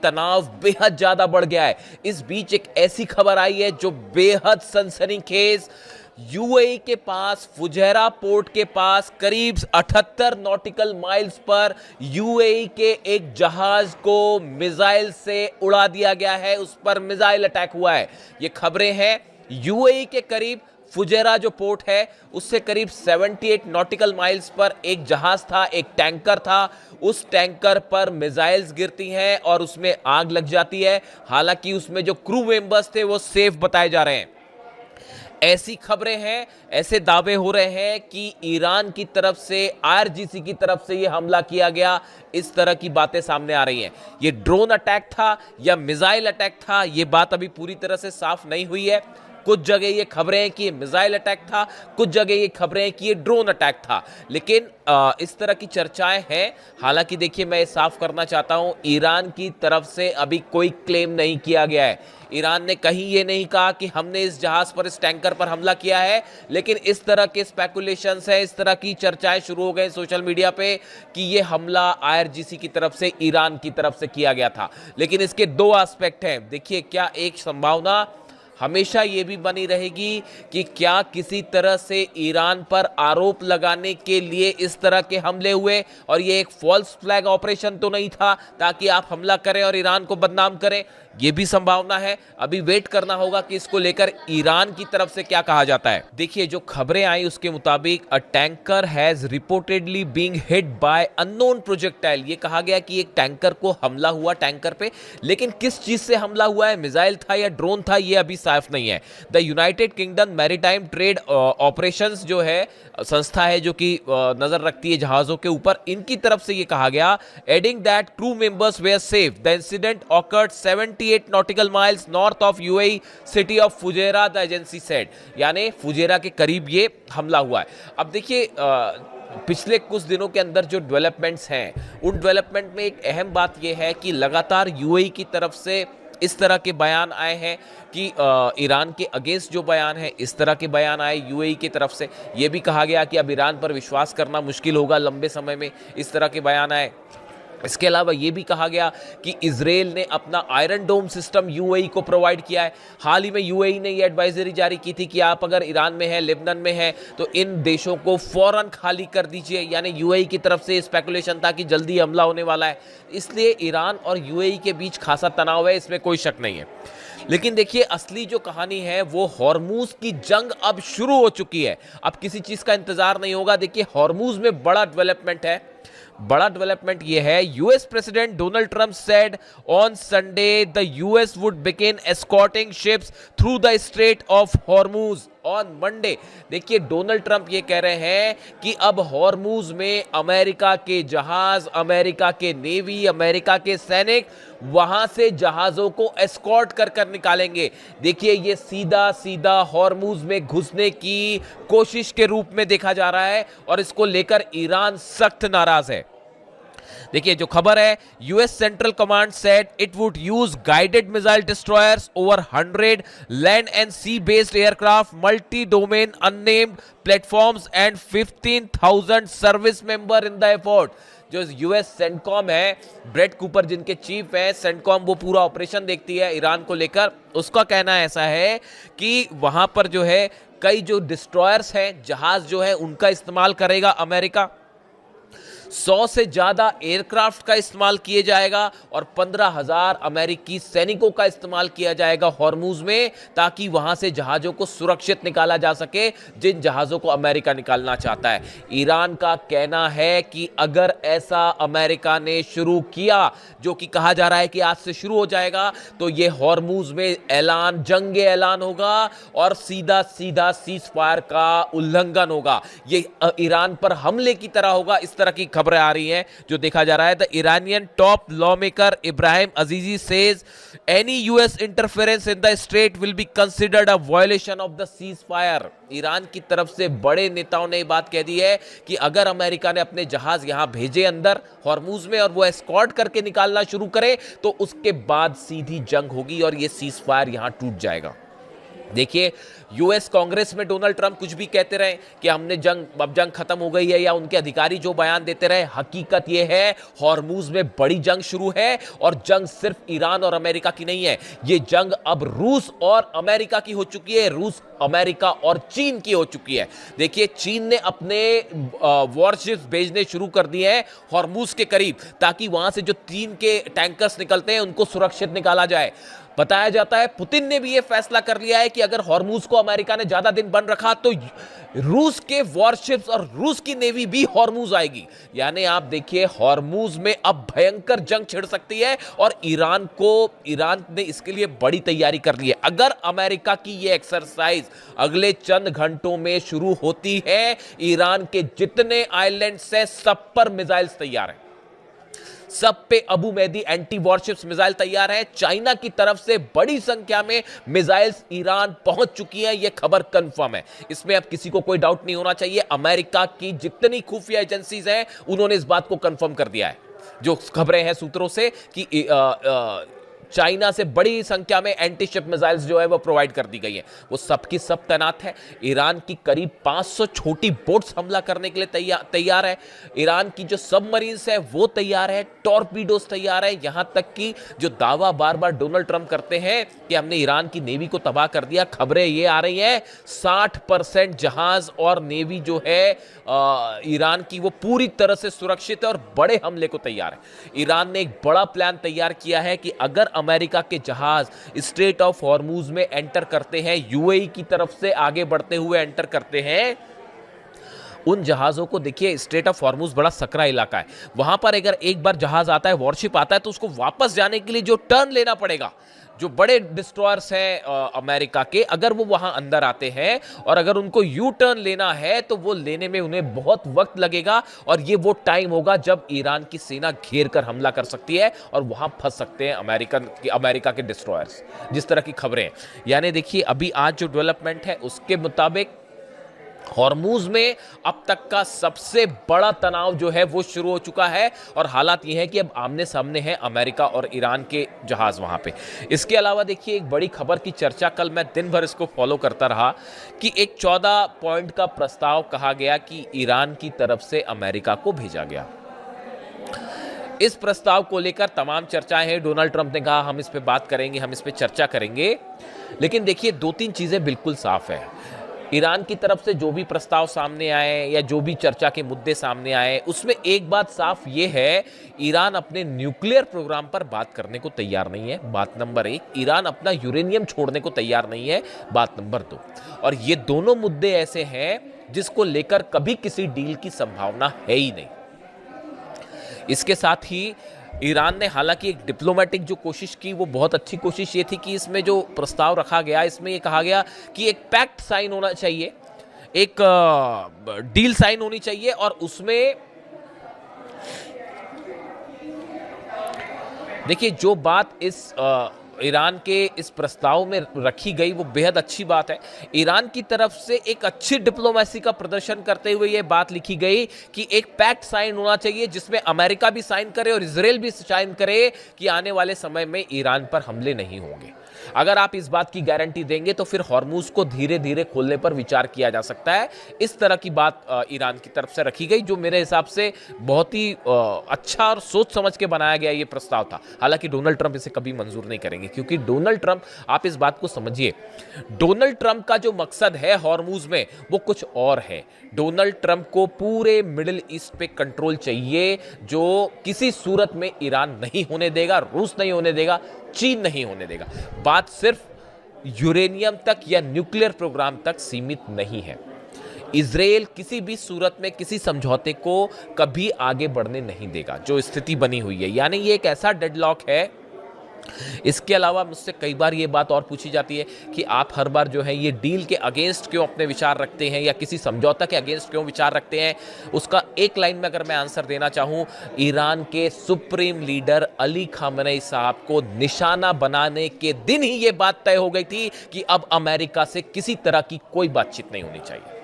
तनाव बेहद ज्यादा बढ़ गया है। इस बीच एक ऐसी खबर आई है जो बेहद सनसनीखेज। यूएई के पास फुजैरा पोर्ट के पास करीब 78 नॉटिकल माइल्स पर यूएई के एक जहाज को मिसाइल से उड़ा दिया गया है, उस पर मिसाइल अटैक हुआ है। ये खबरें हैं यूएई के करीब फुजैरा जो पोर्ट है उससे करीब 78 नॉटिकल माइल्स पर एक जहाज था, एक टैंकर था। उस टैंकर पर मिसाइल्स गिरती हैं और उसमें आग लग जाती है। हालांकि उसमें जो क्रू मेंबर्स थे वो सेफ बताए जा रहे हैं। ऐसी खबरें हैं, ऐसे दावे हो रहे हैं कि ईरान की तरफ से, आईआरजीसी की तरफ से यह हमला किया गया। इस तरह की बातें सामने आ रही हैं। यह ड्रोन अटैक था या मिसाइल अटैक था, यह बात अभी पूरी तरह से साफ नहीं हुई है। कुछ जगह ये खबरें हैं कि ये मिसाइल अटैक था, कुछ जगह ये खबरें हैं कि ये ड्रोन अटैक था, लेकिन इस तरह की चर्चाएं हैं। हालांकि देखिए, मैं साफ करना चाहता हूं, ईरान की तरफ से अभी कोई क्लेम नहीं किया गया है। ईरान ने कहीं ये नहीं कहा कि हमने इस जहाज पर, इस टैंकर पर हमला किया है, लेकिन इस तरह के स्पेकुलेशंस है, इस तरह की चर्चाएं शुरू हो गई सोशल मीडिया पे कि ये हमला आईआरजीसी की तरफ से, ईरान की तरफ से किया गया था। लेकिन इसके दो एस्पेक्ट हैं। देखिए, क्या एक संभावना हमेशा ये भी बनी रहेगी कि क्या किसी तरह से ईरान पर आरोप लगाने के लिए इस तरह के हमले हुए और ये एक फॉल्स फ्लैग ऑपरेशन तो नहीं था ताकि आप हमला करें और ईरान को बदनाम करें? ये भी संभावना है। अभी वेट करना होगा कि इसको लेकर ईरान की तरफ से क्या कहा जाता है। देखिए, जो खबरें आई उसके मुताबिक a tanker has reportedly being hit by unknown projectile. ये कहा गया कि एक टैंकर को हमला हुआ टैंकर पे, लेकिन किस चीज से हमला हुआ है, मिसाइल था या ड्रोन था, ये अभी साफ नहीं है। The United kingdom maritime trade operations जो है संस्था है जो कि नजर रखती है जहाजों के ऊपर, इनकी तरफ से ये कहा गया, adding that crew members were safe. The incident occurred 78 nautical miles north of UAE city of Fujairah, the agency said. यानी फुजेरा के करीब ये हमला हुआ है। अब देखिए, पिछले कुछ दिनों के अंदर जो डेवलपमेंट्स हैं, उन डेवलपमेंट में एक अहम बात यह है कि लगातार यूएई की तरफ से इस तरह के बयान आए हैं कि ईरान के अगेंस्ट जो बयान है, इस तरह के बयान आए यूएई की तरफ से। यह भी कहा गया कि अब ईरान पर विश्वास करना मुश्किल होगा लंबे समय में, इस तरह के बयान आए। इसके अलावा ये भी कहा गया कि इजराइल ने अपना आयरन डोम सिस्टम यूएई को प्रोवाइड किया है। हाल ही में यूएई ने ये एडवाइजरी जारी की थी कि आप अगर ईरान में हैं, लेबनान में हैं, तो इन देशों को फौरन खाली कर दीजिए। यानी यूएई की तरफ से स्पेकुलेशन था कि जल्दी हमला होने वाला है, इसलिए ईरान और यूएई के बीच खासा तनाव है, इसमें कोई शक नहीं है। लेकिन देखिए, असली जो कहानी है वो हॉर्मूज की जंग अब शुरू हो चुकी है। अब किसी चीज का इंतजार नहीं होगा। देखिए, हॉर्मूज में बड़ा डेवलपमेंट है। बड़ा डेवलपमेंट यह है, US president Donald Trump said on Sunday the US would begin escorting ships through the straight of Hormuz on Monday. देखिए, डोनाल्ड ट्रंप ये कह रहे हैं कि अब हॉर्मूज में अमेरिका के जहाज, अमेरिका के नेवी, अमेरिका के सैनिक वहां से जहाजों को एस्कॉर्ट कर कर निकालेंगे। देखिए, ये सीधा सीधा हॉर्मूज में घुसने की कोशिश के रूप में देखा जा रहा है और इसको लेकर ईरान सख्त नाराज है। देखिए, जो खबर है, US Central Command said it would use guided missile destroyers over 100 land and sea based aircraft, multi domain unnamed platforms and 15,000 service member in the effort. जो यूएस सेंटकॉम है, ब्रेट कूपर जिनके चीफ हैं, CENTCOM वो पूरा operation देखती है Iran को लेकर, उसका कहना ऐसा है कि वहां पर जो है कई जो डिस्ट्रॉयर्स हैं, जहाज जो है, उनका इस्तेमाल करेगा अमेरिका। 100 से ज्यादा एयरक्राफ्ट का इस्तेमाल किया जाएगा और 15,000 अमेरिकी सैनिकों का इस्तेमाल किया जाएगा हॉर्मूज में, ताकि वहां से जहाजों को सुरक्षित निकाला जा सके, जिन जहाजों को अमेरिका निकालना चाहता है। ईरान का कहना है कि अगर ऐसा अमेरिका ने शुरू किया, जो कि कहा जा रहा है कि आज से शुरू हो जाएगा, तो यह हॉर्मूज में ऐलान, जंग ऐलान होगा और सीधा सीधा सीज फायर का उल्लंघन होगा। यह ईरान पर हमले की तरह होगा। इस तरह की खबरें आ रही हैं जो देखा जा रहा है। The Iranian top law maker Ibrahim अजीजी says any US interference in the straight will be considered a violation of the cease fire. Iran की तरफ से बड़े नेताओं ने बात कह दी है कि अगर अमेरिका ने अपने जहाज यहां भेजे अंदर हॉर्मूज में और वो एस्कॉर्ट करके निकालना शुरू करे, तो उसके बाद सीधी जंग होगी और ये सीज फायर यहां टूट जाएगा। देखिए, यूएस कांग्रेस में डोनाल्ड ट्रंप कुछ भी कहते रहे कि हमने अब जंग खत्म हो गई है, या उनके अधिकारी जो बयान देते रहे, हकीकत यह है हॉर्मुज में बड़ी जंग शुरू है। और जंग सिर्फ ईरान और अमेरिका की नहीं है, यह जंग अब रूस और अमेरिका की हो चुकी है, रूस, अमेरिका और चीन की हो चुकी है। देखिए, चीन ने अपने वॉरशिप्स भेजने शुरू कर दिए हैं हॉर्मुज के करीब, ताकि वहां से जो चीन के टैंकर्स निकलते हैं उनको सुरक्षित निकाला जाए। बताया जाता है पुतिन ने भी यह फैसला कर लिया है कि अगर हॉर्मुज को अमेरिका ने ज्यादा दिन बंद रखा तो रूस के वॉरशिप्स और रूस की नेवी भी हॉर्मुज आएगी। यानी आप देखिए, हॉर्मुज में अब भयंकर जंग छिड़ सकती है, और ईरान ने इसके लिए बड़ी तैयारी कर ली है। अगर अमेरिका की यह एक्सरसाइज अगले चंद घंटों में शुरू होती है, ईरान के जितने आइलैंड्स हैं सब पर मिसाइल्स तैयार हैं, सब पे Abu Mahdi anti warships missile तैयार है। चाइना की तरफ से बड़ी संख्या में मिसाइल्स ईरान पहुंच चुकी हैं, यह खबर कंफर्म है, इसमें अब किसी को कोई डाउट नहीं होना चाहिए। अमेरिका की जितनी खुफिया एजेंसीज हैं उन्होंने इस बात को कंफर्म कर दिया है, जो खबरें हैं सूत्रों से कि चाइना से बड़ी संख्या में एंटी शिप मिसाइल्स जो है वो प्रोवाइड कर दी गई है, वो सबकी सब तैनात है। ईरान की करीब 500 छोटी बोट्स हमला करने के लिए तैयार है। ईरान की जो सबमरीन्स है वो तैयार है, टॉर्पीडोज तैयार है। यहां तक कि जो दावा बार बार डोनाल्ड ट्रंप करते हैं कि हमने ईरान की नेवी को तबाह कर दिया, खबरें ये आ रही हैं 60% जहाज और नेवी जो है ईरान की वो पूरी तरह से सुरक्षित है और बड़े हमले को तैयार है। ईरान ने एक बड़ा प्लान तैयार किया है कि अगर अमेरिका के जहाज स्ट्रेट ऑफ हॉर्मुज में एंटर करते हैं, यूएई की तरफ से आगे बढ़ते हुए एंटर करते हैं, उन जहाजों को, देखिए स्ट्रेट ऑफ हॉर्मुज बड़ा सकरा इलाका है, वहां पर अगर एक बार जहाज आता है, वॉरशिप आता है, तो उसको वापस जाने के लिए जो टर्न लेना पड़ेगा, जो बड़े डिस्ट्रॉयर्स हैं अमेरिका के, अगर वो वहां अंदर आते हैं और अगर उनको यू टर्न लेना है तो वो लेने में उन्हें बहुत वक्त लगेगा, और ये वो टाइम होगा जब ईरान की सेना घेर कर हमला कर सकती है और वहां फंस सकते हैं अमेरिका के डिस्ट्रॉयर्स, जिस तरह की खबरें। यानी देखिए, अभी आज जो डेवलपमेंट है उसके मुताबिक हॉर्मुज में अब तक का सबसे बड़ा तनाव जो है वो शुरू हो चुका है, और हालात ये है कि अब आमने सामने है अमेरिका और ईरान के जहाज वहां पे। इसके अलावा देखिए, एक बड़ी खबर की चर्चा, कल मैं दिन भर इसको फॉलो करता रहा, कि एक 14 पॉइंट का प्रस्ताव कहा गया कि ईरान की तरफ से अमेरिका को भेजा गया। इस प्रस्ताव को लेकर तमाम चर्चाएं हैं। डोनाल्ड ट्रंप ने कहा हम इस पे बात करेंगे, हम इस पे चर्चा करेंगे, लेकिन देखिए 2-3 चीजें बिल्कुल साफ है। ईरान की तरफ से जो भी प्रस्ताव सामने आए या जो भी चर्चा के मुद्दे सामने आए, उसमें एक बात साफ ये है, ईरान अपने न्यूक्लियर प्रोग्राम पर बात करने को तैयार नहीं है, बात नंबर 1। ईरान अपना यूरेनियम छोड़ने को तैयार नहीं है, बात नंबर 2। और ये दोनों मुद्दे ऐसे हैं जिसको लेकर कभी किसी डील की संभावना है ही नहीं। इसके साथ ही ईरान ने हालांकि एक डिप्लोमेटिक जो कोशिश की, वो बहुत अच्छी कोशिश ये थी कि इसमें जो प्रस्ताव रखा गया, इसमें ये कहा गया कि एक पैक्ट साइन होना चाहिए, एक डील साइन होनी चाहिए, और उसमें देखिए जो बात इस ईरान के इस प्रस्ताव में रखी गई वो बेहद अच्छी बात है। ईरान की तरफ से एक अच्छी डिप्लोमेसी का प्रदर्शन करते हुए ये बात लिखी गई कि एक पैक्ट साइन होना चाहिए जिसमें अमेरिका भी साइन करे और इजराइल भी साइन करे कि आने वाले समय में ईरान पर हमले नहीं होंगे। अगर आप इस बात की गारंटी देंगे तो फिर हॉर्मुज को धीरे धीरे खोलने पर विचार किया जा सकता है। इस तरह की बात ईरान की तरफ से रखी गई, जो मेरे हिसाब से बहुत ही अच्छा और सोच समझ के बनाया गया ये प्रस्ताव था। हालांकि डोनाल्ड ट्रंप इसे कभी मंजूर नहीं करेंगे, क्योंकि डोनाल्ड ट्रंप, आप इस बात को समझिए, डोनाल्ड ट्रंप का जो मकसद है हॉर्मुज में वो कुछ और है। डोनाल्ड ट्रंप को पूरे मिडिल ईस्ट पे कंट्रोल चाहिए, जो किसी सूरत में ईरान नहीं होने देगा, रूस नहीं होने देगा, चीन नहीं होने देगा। बात सिर्फ यूरेनियम तक या न्यूक्लियर प्रोग्राम तक सीमित नहीं है। इजराइल किसी भी सूरत में किसी समझौते को कभी आगे बढ़ने नहीं देगा, जो स्थिति बनी हुई है। यानी ये एक ऐसा डेडलॉक है। इसके अलावा मुझसे कई बार ये बात और पूछी जाती है कि आप हर बार जो है ये डील के अगेंस्ट क्यों अपने विचार रखते हैं या किसी समझौता के अगेंस्ट क्यों विचार रखते हैं। उसका एक लाइन में अगर मैं आंसर देना चाहूं, ईरान के सुप्रीम लीडर अली खामेनेई साहब को निशाना बनाने के दिन ही ये बात तय हो गई थी कि अब अमेरिका से किसी तरह की कोई बातचीत नहीं होनी चाहिए।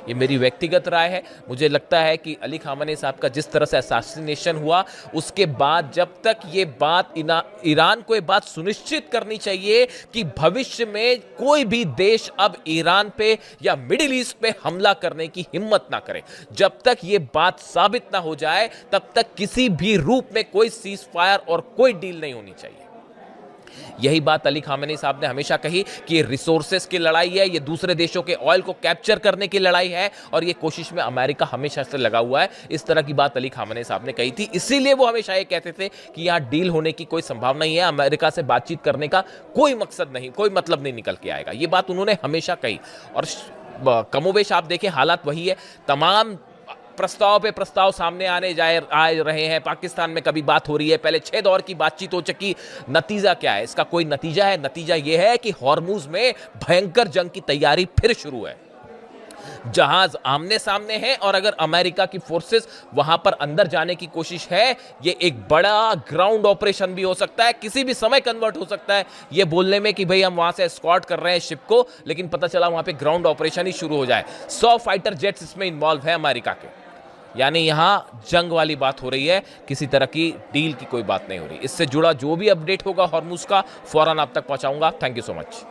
ये मेरी व्यक्तिगत राय है। मुझे लगता है कि अली खामेनी साहब का जिस तरह से असैसिनेशन हुआ, उसके बाद जब तक ये बात ईरान को ये बात सुनिश्चित करनी चाहिए कि भविष्य में कोई भी देश अब ईरान पे या मिडिल ईस्ट पे हमला करने की हिम्मत ना करे, जब तक ये बात साबित ना हो जाए तब तक किसी भी रूप में कोई सीज फायर और कोई डील नहीं होनी चाहिए। यही बात अली खामेनी साहब ने हमेशा कही कि ये रिसोर्सेस की लड़ाई है, ये दूसरे देशों के ऑयल को कैप्चर करने की लड़ाई है और ये कोशिश में अमेरिका हमेशा से लगा हुआ है। इस तरह की बात अली खामेनी साहब ने कही थी, इसीलिए वो हमेशा ये कहते थे कि यहां डील होने की कोई संभावना नहीं है, अमेरिका से बातचीत करने का कोई मकसद नहीं, कोई मतलब नहीं निकल के आएगा। ये बात उन्होंने हमेशा कही और कमोबेश आप देखें हालात वही है। तमाम प्रस्ताव पे प्रस्ताव सामने आ रहे हैं। पाकिस्तान में कभी बात हो रही है, पहले 6 दौर की बातचीत हो चुकी। नतीजा क्या है? इसका कोई नतीजा है? नतीजा यह है कि हॉर्मुज में भयंकर जंग की तैयारी फिर शुरू है। जहाज आमने सामने हैं और अगर अमेरिका की फोर्सेस वहां पर अंदर जाने की कोशिश है, ये एक बड़ा ग्राउंड ऑपरेशन भी हो सकता है, किसी भी समय कन्वर्ट हो सकता है ये बोलने में कि भाई हम वहां से एस्कॉर्ट कर रहे हैं शिप को, लेकिन पता चला वहां पे ग्राउंड ऑपरेशन ही शुरू हो जाए। 100 फाइटर जेट्स इसमें इंवॉल्व है अमेरिका के, यानी यहां जंग वाली बात हो रही है, किसी तरह की डील की कोई बात नहीं हो रही। इससे जुड़ा जो भी अपडेट होगा हॉर्मुज का, फौरन आप तक पहुंचाऊंगा। Thank you so much.